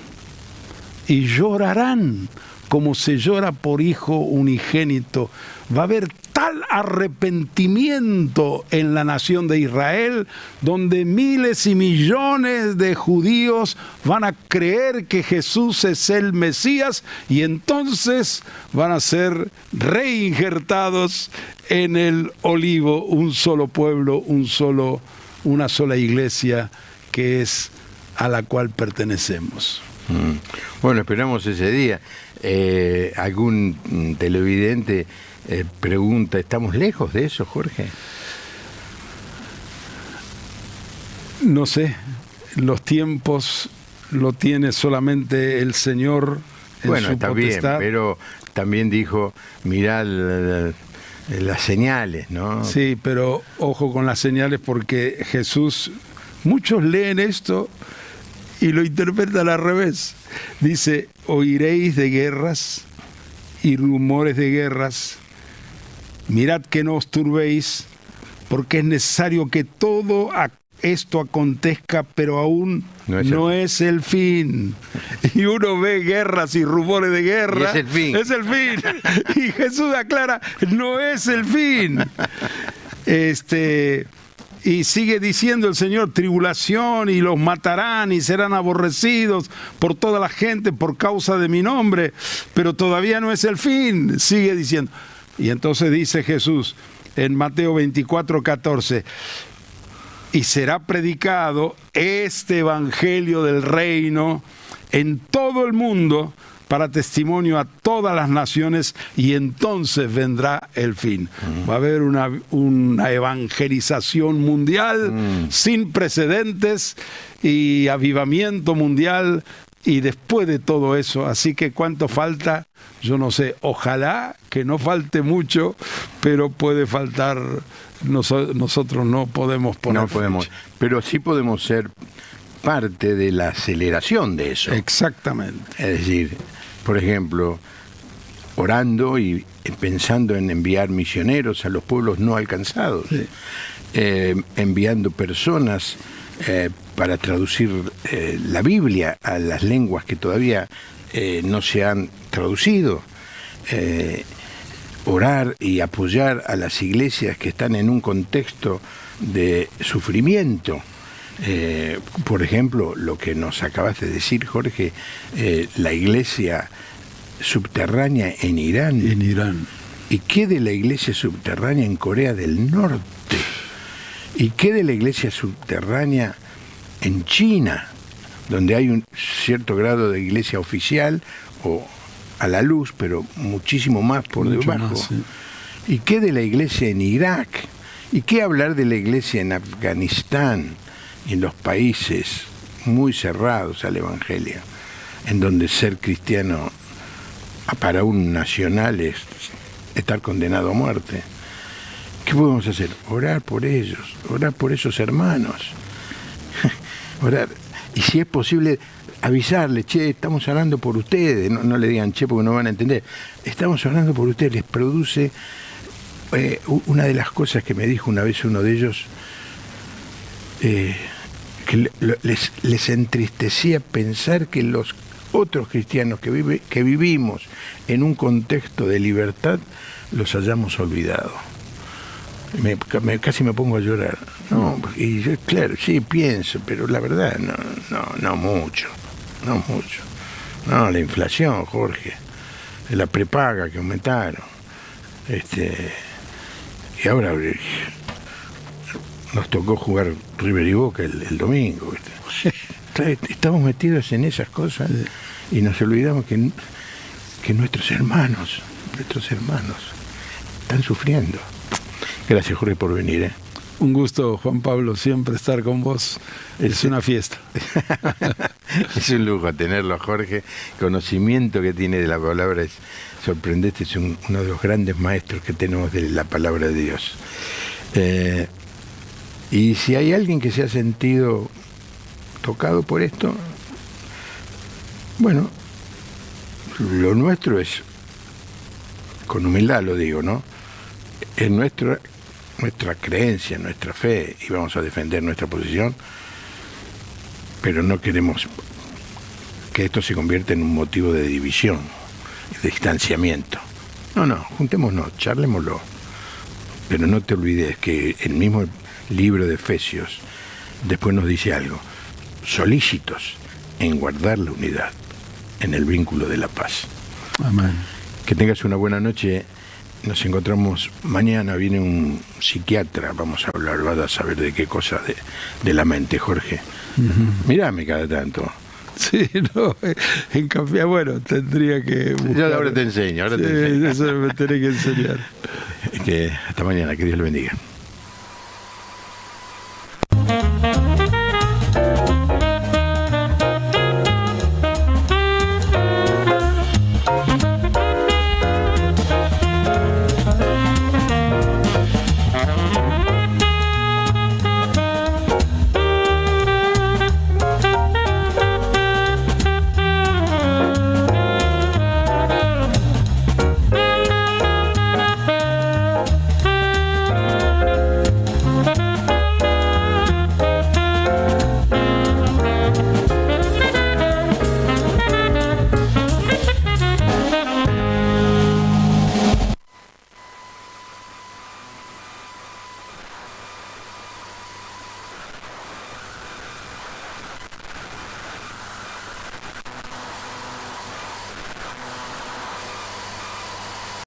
y llorarán como se llora por hijo unigénito. Va a haber tal arrepentimiento en la nación de Israel, donde miles y millones de judíos van a creer que Jesús es el Mesías, y entonces van a ser reinjertados en el olivo, un solo pueblo, una sola iglesia, que es a la cual pertenecemos. Bueno, esperamos ese día. Algún televidente pregunta, ¿estamos lejos de eso, Jorge? No sé, los tiempos lo tiene solamente el Señor en bueno, su está potestad. Bien, pero también dijo, mirad las señales, ¿no? Sí, pero ojo con las señales, porque Jesús, muchos leen esto y lo interpretan al revés. Dice, oiréis de guerras y rumores de guerras. Mirad que no os turbéis, porque es necesario que todo esto acontezca, pero aún no es el fin. Y uno ve guerras y rumores de guerra. Y es el fin. Es el fin. Y Jesús aclara, no es el fin. Y sigue diciendo el Señor, tribulación, y los matarán y serán aborrecidos por toda la gente por causa de mi nombre, pero todavía no es el fin, sigue diciendo. Y entonces dice Jesús en Mateo 24:14, y será predicado este evangelio del reino en todo el mundo para testimonio a todas las naciones, y entonces vendrá el fin. Va a haber una evangelización mundial sin precedentes y avivamiento mundial, y después de todo eso, así que ¿cuánto falta? Yo no sé, ojalá que no falte mucho, pero puede faltar, nosotros no podemos poner. No podemos, pero sí podemos ser parte de la aceleración de eso. Exactamente. Es decir, por ejemplo, orando y pensando en enviar misioneros a los pueblos no alcanzados, sí. Enviando personas para traducir la Biblia a las lenguas que todavía no se han traducido, orar y apoyar a las iglesias que están en un contexto de sufrimiento. Por ejemplo, lo que nos acabas de decir, Jorge, la iglesia subterránea en Irán. En Irán. ¿Y qué de la iglesia subterránea en Corea del Norte? ¿Y qué de la iglesia subterránea en China, donde hay un cierto grado de iglesia oficial o a la luz, pero muchísimo más por Mucho debajo. más, sí. ¿Y qué de la iglesia en Irak? ¿Y qué hablar de la iglesia en Afganistán y en los países muy cerrados al Evangelio, en donde ser cristiano para un nacional es estar condenado a muerte? ¿Qué podemos hacer? Orar por ellos, orar por esos hermanos. Orar. Y si es posible, avisarle, che, estamos orando por ustedes. No le digan, che, porque no van a entender. Estamos orando por ustedes. Les produce... una de las cosas que me dijo una vez uno de ellos, que les entristecía pensar que los otros cristianos que vivimos en un contexto de libertad los hayamos olvidado. Casi me pongo a llorar. No, y yo, claro, sí pienso, pero la verdad no mucho. No, la inflación, Jorge, la prepaga que aumentaron, y ahora nos tocó jugar River y Boca el domingo, ¿viste? Estamos metidos en esas cosas y nos olvidamos que nuestros hermanos están sufriendo. Gracias, Jorge, por venir. Un gusto, Juan Pablo, siempre estar con vos. Es una fiesta. Es un lujo tenerlo, Jorge. Conocimiento que tiene de la palabra es sorprendente. Es uno de los grandes maestros que tenemos de la palabra de Dios. Y si hay alguien que se ha sentido tocado por esto, bueno, lo nuestro es, con humildad lo digo, ¿no? Es nuestra creencia, nuestra fe, y vamos a defender nuestra posición, pero no queremos que esto se convierta en un motivo de división, de distanciamiento. No, juntémonos, charlémoslo. Pero no te olvides que el mismo libro de Efesios después nos dice algo: solícitos en guardar la unidad, en el vínculo de la paz. Amén. Que tengas una buena noche. Nos encontramos mañana, viene un psiquiatra, vamos a hablar, vas a saber de qué cosa de la mente, Jorge. Uh-huh. Mírame cada tanto. Sí, no, en café, bueno, tendría que buscar. Yo ahora te enseño, Eso me tendré que enseñar. Hasta mañana, que Dios le bendiga.